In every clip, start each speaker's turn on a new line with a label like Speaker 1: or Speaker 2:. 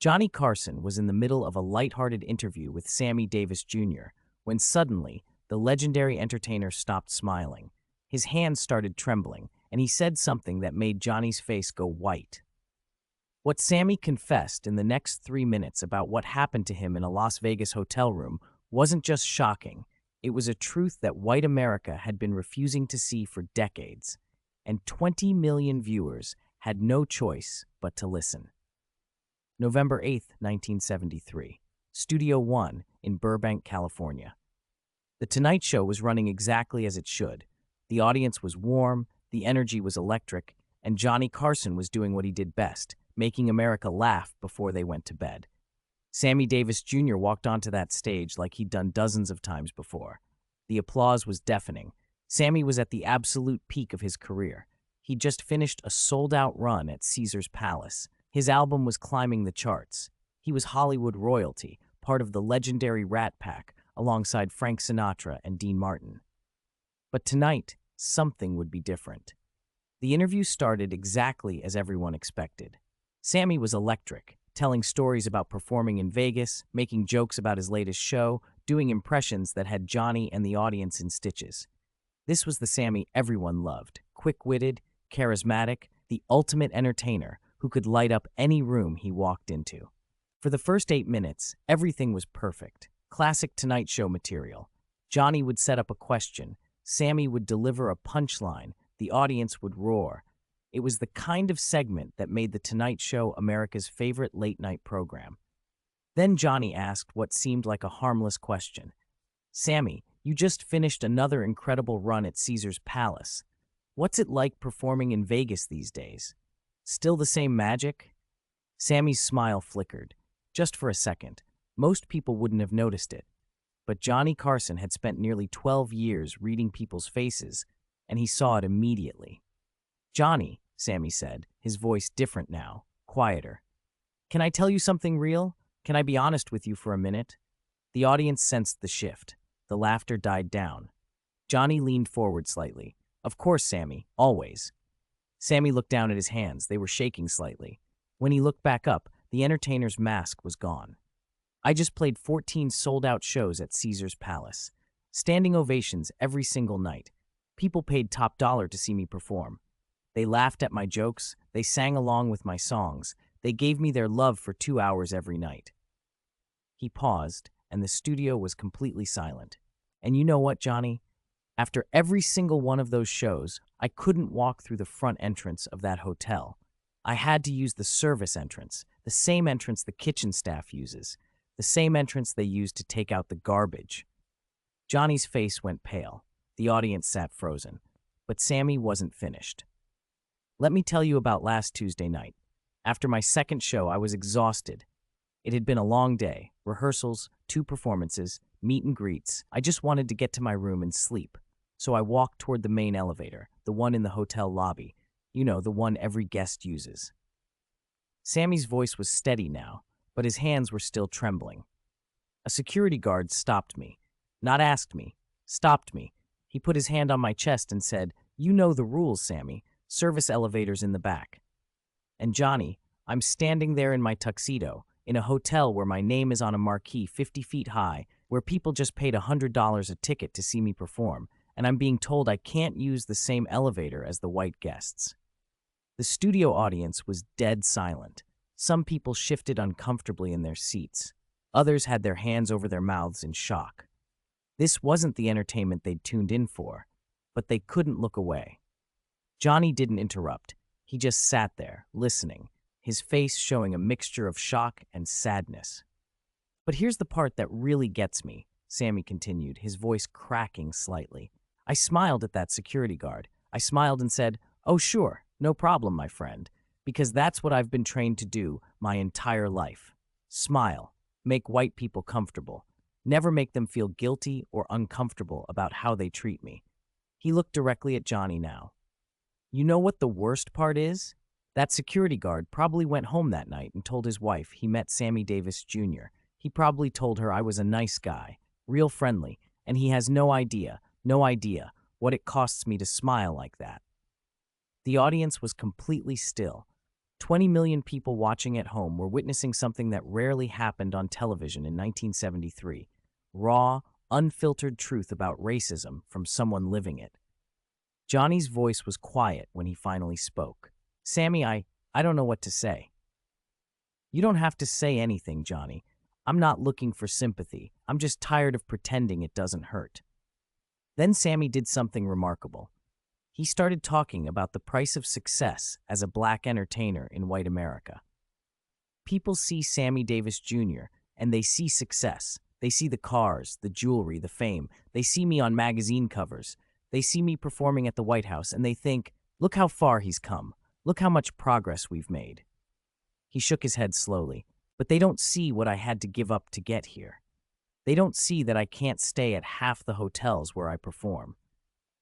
Speaker 1: Johnny Carson was in the middle of a lighthearted interview with Sammy Davis Jr. when suddenly the legendary entertainer stopped smiling. His hands started trembling, and he said something that made Johnny's face go white. What Sammy confessed in the next 3 minutes about what happened to him in a Las Vegas hotel room wasn't just shocking, it was a truth that white America had been refusing to see for decades, and 20 million viewers had no choice but to listen. November 8th, 1973, Studio One in Burbank, California. The Tonight Show was running exactly as it should. The audience was warm, the energy was electric, and Johnny Carson was doing what he did best, making America laugh before they went to bed. Sammy Davis Jr. walked onto that stage like he'd done dozens of times before. The applause was deafening. Sammy was at the absolute peak of his career. He'd just finished a sold-out run at Caesar's Palace. His album was climbing the charts. He was Hollywood royalty, part of the legendary Rat Pack, alongside Frank Sinatra and Dean Martin. But tonight, something would be different. The interview started exactly as everyone expected. Sammy was electric, telling stories about performing in Vegas, making jokes about his latest show, doing impressions that had Johnny and the audience in stitches. This was the Sammy everyone loved, quick-witted, charismatic, the ultimate entertainer who could light up any room he walked into. For the first 8 minutes, everything was perfect. Classic Tonight Show material. Johnny would set up a question, Sammy would deliver a punchline, the audience would roar. It was the kind of segment that made The Tonight Show America's favorite late-night program. Then Johnny asked what seemed like a harmless question. "Sammy, you just finished another incredible run at Caesar's Palace. What's it like performing in Vegas these days? Still the same magic?" Sammy's smile flickered. Just for a second. Most people wouldn't have noticed it. But Johnny Carson had spent nearly 12 years reading people's faces, and he saw it immediately. "Johnny," Sammy said, his voice different now, quieter. "Can I tell you something real? Can I be honest with you for a minute?" The audience sensed the shift. The laughter died down. Johnny leaned forward slightly. "Of course, Sammy, always." Sammy looked down at his hands. They were shaking slightly. When he looked back up, the entertainer's mask was gone. "I just played 14 sold-out shows at Caesar's Palace. Standing ovations every single night. People paid top dollar to see me perform. They laughed at my jokes. They sang along with my songs. They gave me their love for 2 hours every night." He paused, and the studio was completely silent. "And you know what, Johnny? After every single one of those shows, I couldn't walk through the front entrance of that hotel. I had to use the service entrance, the same entrance the kitchen staff uses, the same entrance they use to take out the garbage." Johnny's face went pale. The audience sat frozen. But Sammy wasn't finished. "Let me tell you about last Tuesday night. After my second show, I was exhausted. It had been a long day, rehearsals, 2 performances, meet and greets. I just wanted to get to my room and sleep. So I walked toward the main elevator, the one in the hotel lobby. You know, the one every guest uses." Sammy's voice was steady now, but his hands were still trembling. "A security guard stopped me. Not asked me. Stopped me. He put his hand on my chest and said, 'You know the rules, Sammy. Service elevators in the back.' And Johnny, I'm standing there in my tuxedo, in a hotel where my name is on a marquee 50 feet high, where people just paid $100 a ticket to see me perform, and I'm being told I can't use the same elevator as the white guests." The studio audience was dead silent. Some people shifted uncomfortably in their seats. Others had their hands over their mouths in shock. This wasn't the entertainment they'd tuned in for, but they couldn't look away. Johnny didn't interrupt. He just sat there, listening, his face showing a mixture of shock and sadness. "But here's the part that really gets me," Sammy continued, his voice cracking slightly. "I smiled at that security guard. I smiled and said, 'Oh, sure, no problem, my friend,' because that's what I've been trained to do my entire life. Smile, make white people comfortable, never make them feel guilty or uncomfortable about how they treat me." He looked directly at Johnny now. "You know what the worst part is? That security guard probably went home that night and told his wife he met Sammy Davis Jr. He probably told her I was a nice guy, real friendly, and he has no idea what it costs me to smile like that." The audience was completely still. 20 million people watching at home were witnessing something that rarely happened on television in 1973. Raw, unfiltered truth about racism from someone living it. Johnny's voice was quiet when he finally spoke. Sammy, I don't know what to say. You don't have to say anything, Johnny. I'm not looking for sympathy. I'm just tired of pretending it doesn't hurt. Then Sammy did something remarkable. He started talking about the price of success as a black entertainer in white America. People see Sammy Davis Jr. and they see success. They see the cars, the jewelry, the fame. They see me on magazine covers. They see me performing at the White House and they think, look how far he's come. Look how much progress we've made. He shook his head slowly, but they don't see what I had to give up to get here. They don't see that I can't stay at half the hotels where I perform.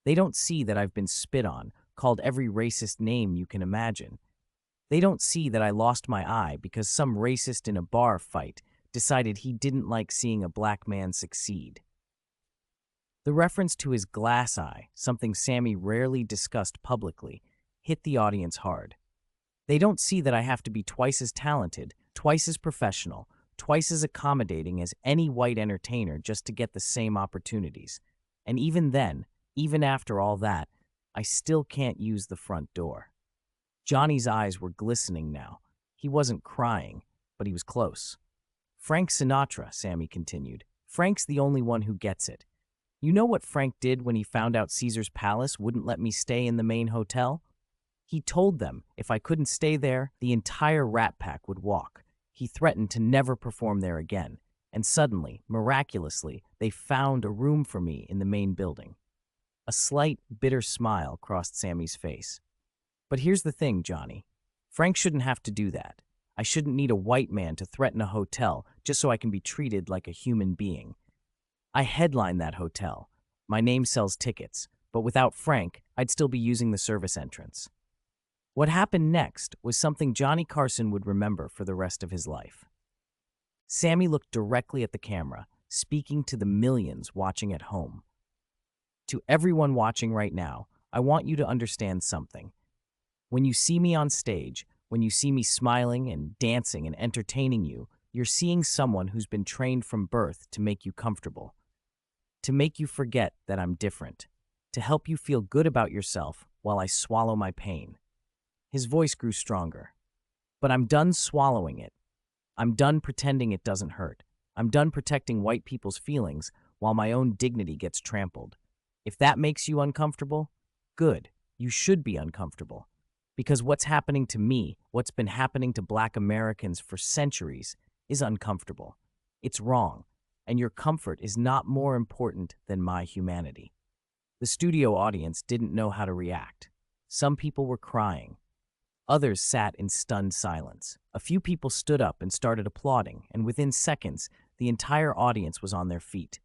Speaker 1: They don't see that I've been spit on, called every racist name you can imagine. They don't see that I lost my eye because some racist in a bar fight decided he didn't like seeing a black man succeed. The reference to his glass eye, something Sammy rarely discussed publicly, hit the audience hard. They don't see that I have to be twice as talented, twice as professional, twice as accommodating as any white entertainer just to get the same opportunities. And even then, even after all that, I still can't use the front door. Johnny's eyes were glistening now. He wasn't crying, but he was close. Frank Sinatra, Sammy continued. Frank's the only one who gets it. You know what Frank did when he found out Caesar's Palace wouldn't let me stay in the main hotel? He told them if I couldn't stay there, the entire Rat Pack would walk. He threatened to never perform there again. And suddenly, miraculously, they found a room for me in the main building. A slight, bitter smile crossed Sammy's face. But here's the thing, Johnny. Frank shouldn't have to do that. I shouldn't need a white man to threaten a hotel just so I can be treated like a human being. I headline that hotel. My name sells tickets, but without Frank, I'd still be using the service entrance. What happened next was something Johnny Carson would remember for the rest of his life. Sammy looked directly at the camera, speaking to the millions watching at home. To everyone watching right now, I want you to understand something. When you see me on stage, when you see me smiling and dancing and entertaining you, you're seeing someone who's been trained from birth to make you comfortable, to make you forget that I'm different, to help you feel good about yourself while I swallow my pain. His voice grew stronger. But I'm done swallowing it. I'm done pretending it doesn't hurt. I'm done protecting white people's feelings while my own dignity gets trampled. If that makes you uncomfortable, good. You should be uncomfortable. Because what's happening to me, what's been happening to black Americans for centuries, is uncomfortable. It's wrong. And your comfort is not more important than my humanity. The studio audience didn't know how to react. Some people were crying. Others sat in stunned silence. A few people stood up and started applauding, and within seconds, the entire audience was on their feet.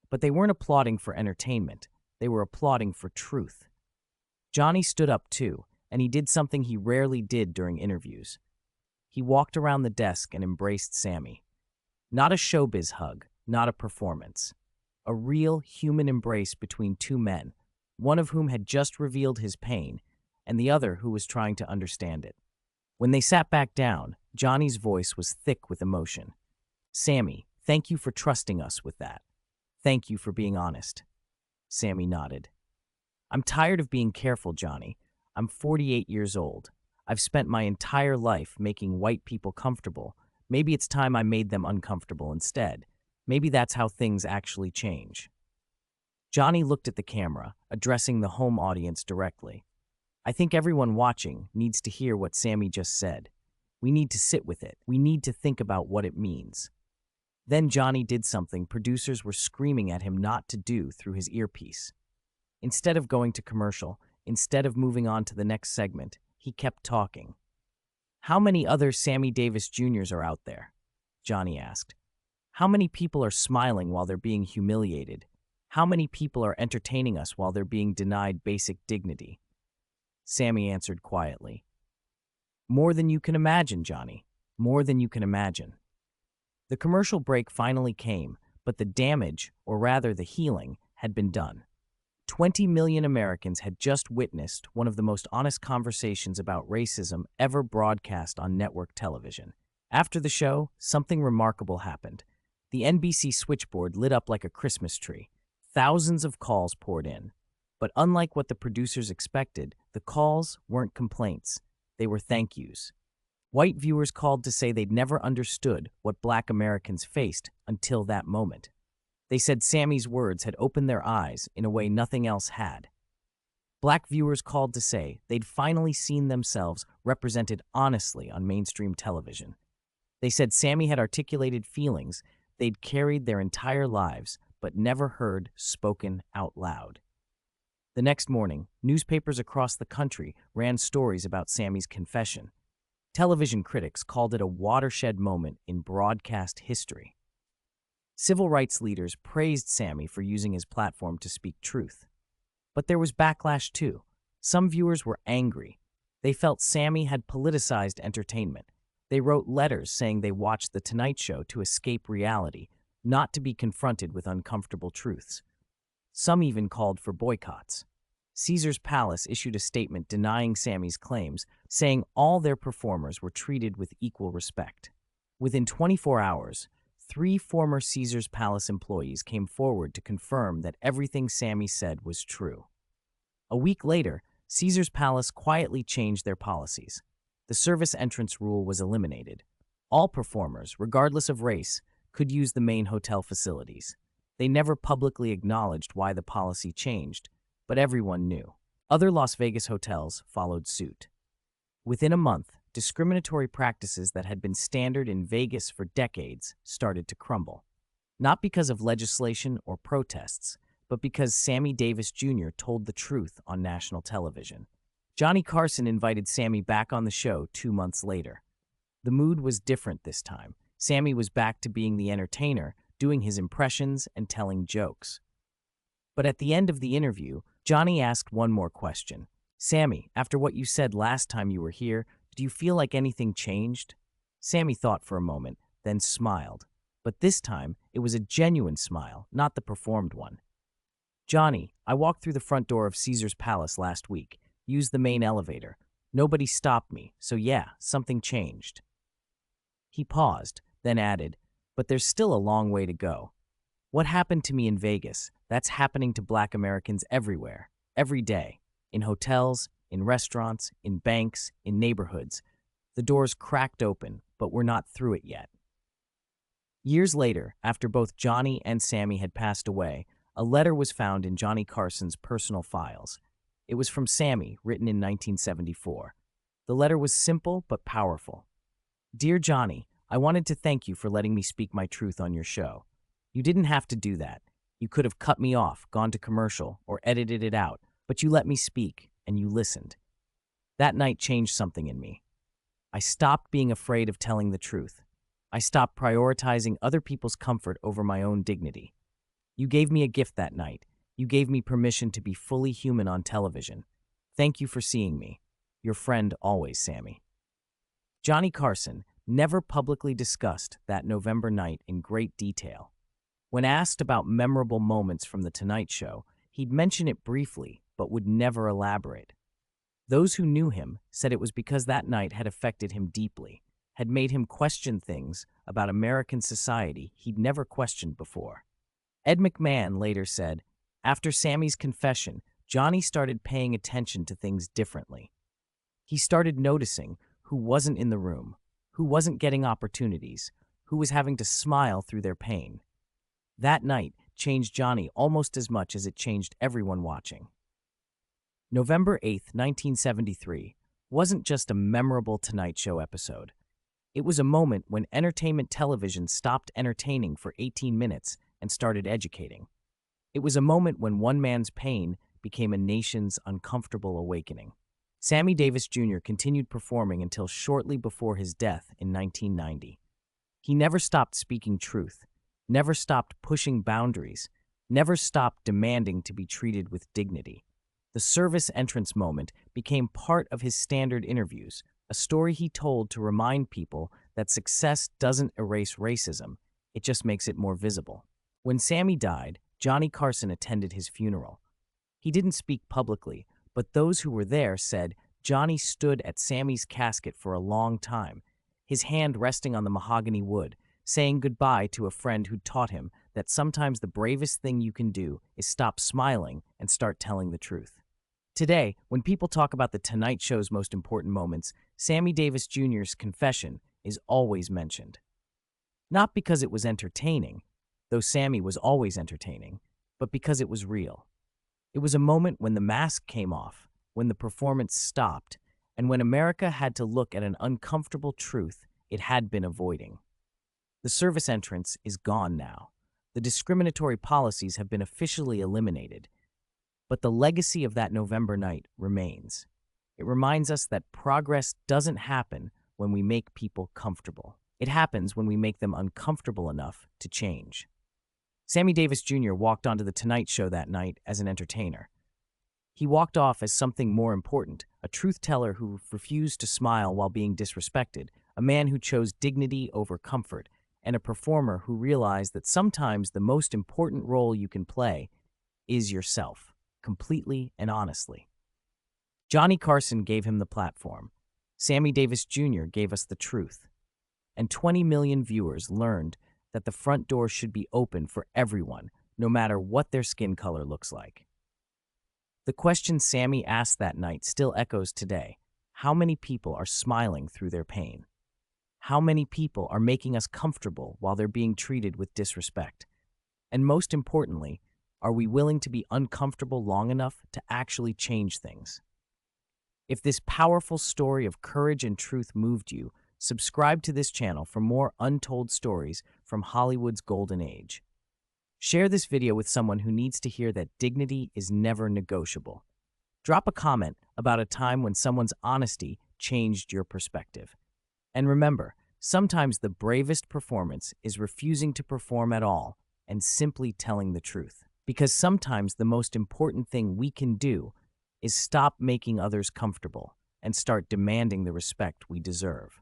Speaker 1: But they weren't applauding for entertainment. They were applauding for truth. Johnny stood up too, and he did something he rarely did during interviews. He walked around the desk and embraced Sammy. Not a showbiz hug, not a performance. A real human embrace between two men, one of whom had just revealed his pain, and the other who was trying to understand it. When they sat back down, Johnny's voice was thick with emotion. Sammy, thank you for trusting us with that. Thank you for being honest. Sammy nodded. I'm tired of being careful, Johnny. I'm 48 years old. I've spent my entire life making white people comfortable. Maybe it's time I made them uncomfortable instead. Maybe that's how things actually change. Johnny looked at the camera, addressing the home audience directly. I think everyone watching needs to hear what Sammy just said. We need to sit with it. We need to think about what it means. Then Johnny did something producers were screaming at him not to do through his earpiece. Instead of going to commercial, instead of moving on to the next segment, he kept talking. How many other Sammy Davis Jr.'s are out there? Johnny asked. How many people are smiling while they're being humiliated? How many people are entertaining us while they're being denied basic dignity? Sammy answered quietly. More than you can imagine, Johnny. More than you can imagine. The commercial break finally came, but the damage, or rather the healing, had been done. 20 million Americans had just witnessed one of the most honest conversations about racism ever broadcast on network television. After the show, something remarkable happened. The NBC switchboard lit up like a Christmas tree. Thousands of calls poured in. But unlike what the producers expected, the calls weren't complaints. They were thank yous. White viewers called to say they'd never understood what Black Americans faced until that moment. They said Sammy's words had opened their eyes in a way nothing else had. Black viewers called to say they'd finally seen themselves represented honestly on mainstream television. They said Sammy had articulated feelings they'd carried their entire lives but never heard spoken out loud. The next morning, newspapers across the country ran stories about Sammy's confession. Television critics called it a watershed moment in broadcast history. Civil rights leaders praised Sammy for using his platform to speak truth. But there was backlash too. Some viewers were angry. They felt Sammy had politicized entertainment. They wrote letters saying they watched The Tonight Show to escape reality, not to be confronted with uncomfortable truths. Some even called for boycotts. Caesar's Palace issued a statement denying Sammy's claims, saying all their performers were treated with equal respect. Within 24 hours, 3 former Caesar's Palace employees came forward to confirm that everything Sammy said was true. A week later, Caesar's Palace quietly changed their policies. The service entrance rule was eliminated. All performers, regardless of race, could use the main hotel facilities. They never publicly acknowledged why the policy changed, but everyone knew. Other Las Vegas hotels followed suit. Within a month, discriminatory practices that had been standard in Vegas for decades started to crumble. Not because of legislation or protests, but because Sammy Davis Jr. told the truth on national television. Johnny Carson invited Sammy back on the show 2 months later. The mood was different this time. Sammy was back to being the entertainer, doing his impressions and telling jokes. But at the end of the interview, Johnny asked one more question. "Sammy, after what you said last time you were here, do you feel like anything changed?" Sammy thought for a moment, then smiled. But this time, it was a genuine smile, not the performed one. "Johnny, I walked through the front door of Caesar's Palace last week, used the main elevator. Nobody stopped me, so yeah, something changed." He paused, then added, "But there's still a long way to go. What happened to me in Vegas, that's happening to Black Americans everywhere, every day, in hotels, in restaurants, in banks, in neighborhoods. The doors cracked open, but we're not through it yet." Years later, after both Johnny and Sammy had passed away, a letter was found in Johnny Carson's personal files. It was from Sammy, written in 1974. The letter was simple but powerful. "Dear Johnny, I wanted to thank you for letting me speak my truth on your show. You didn't have to do that. You could have cut me off, gone to commercial, or edited it out, but you let me speak, and you listened. That night changed something in me. I stopped being afraid of telling the truth. I stopped prioritizing other people's comfort over my own dignity. You gave me a gift that night. You gave me permission to be fully human on television. Thank you for seeing me. Your friend always, Sammy." Johnny Carson never publicly discussed that November night in great detail. When asked about memorable moments from The Tonight Show, he'd mention it briefly, but would never elaborate. Those who knew him said it was because that night had affected him deeply, had made him question things about American society he'd never questioned before. Ed McMahon later said, "After Sammy's confession, Johnny started paying attention to things differently. He started noticing who wasn't in the room, who wasn't getting opportunities, who was having to smile through their pain. That night changed Johnny almost as much as it changed everyone watching." November 8, 1973, wasn't just a memorable Tonight Show episode. It was a moment when entertainment television stopped entertaining for 18 minutes and started educating. It was a moment when one man's pain became a nation's uncomfortable awakening. Sammy Davis Jr. continued performing until shortly before his death in 1990. He never stopped speaking truth, never stopped pushing boundaries, never stopped demanding to be treated with dignity. The service entrance moment became part of his standard interviews, a story he told to remind people that success doesn't erase racism, it just makes it more visible. When Sammy died, Johnny Carson attended his funeral. He didn't speak publicly, but those who were there said Johnny stood at Sammy's casket for a long time, his hand resting on the mahogany wood, saying goodbye to a friend who taught him that sometimes the bravest thing you can do is stop smiling and start telling the truth. Today, when people talk about The Tonight Show's most important moments, Sammy Davis Jr.'s confession is always mentioned. Not because it was entertaining, though Sammy was always entertaining, but because it was real. It was a moment when the mask came off, when the performance stopped, and when America had to look at an uncomfortable truth it had been avoiding. The service entrance is gone now. The discriminatory policies have been officially eliminated, but the legacy of that November night remains. It reminds us that progress doesn't happen when we make people comfortable. It happens when we make them uncomfortable enough to change. Sammy Davis Jr. walked onto The Tonight Show that night as an entertainer. He walked off as something more important, a truth-teller who refused to smile while being disrespected, a man who chose dignity over comfort, and a performer who realized that sometimes the most important role you can play is yourself, completely and honestly. Johnny Carson gave him the platform. Sammy Davis Jr. gave us the truth. And 20 million viewers learned that the front door should be open for everyone, no matter what their skin color looks like. The question Sammy asked that night still echoes today. How many people are smiling through their pain? How many people are making us comfortable while they're being treated with disrespect? And most importantly, are we willing to be uncomfortable long enough to actually change things? If this powerful story of courage and truth moved you, subscribe to this channel for more untold stories from Hollywood's golden age. Share this video with someone who needs to hear that dignity is never negotiable. Drop a comment about a time when someone's honesty changed your perspective. And remember, sometimes the bravest performance is refusing to perform at all and simply telling the truth. Because sometimes the most important thing we can do is stop making others comfortable and start demanding the respect we deserve.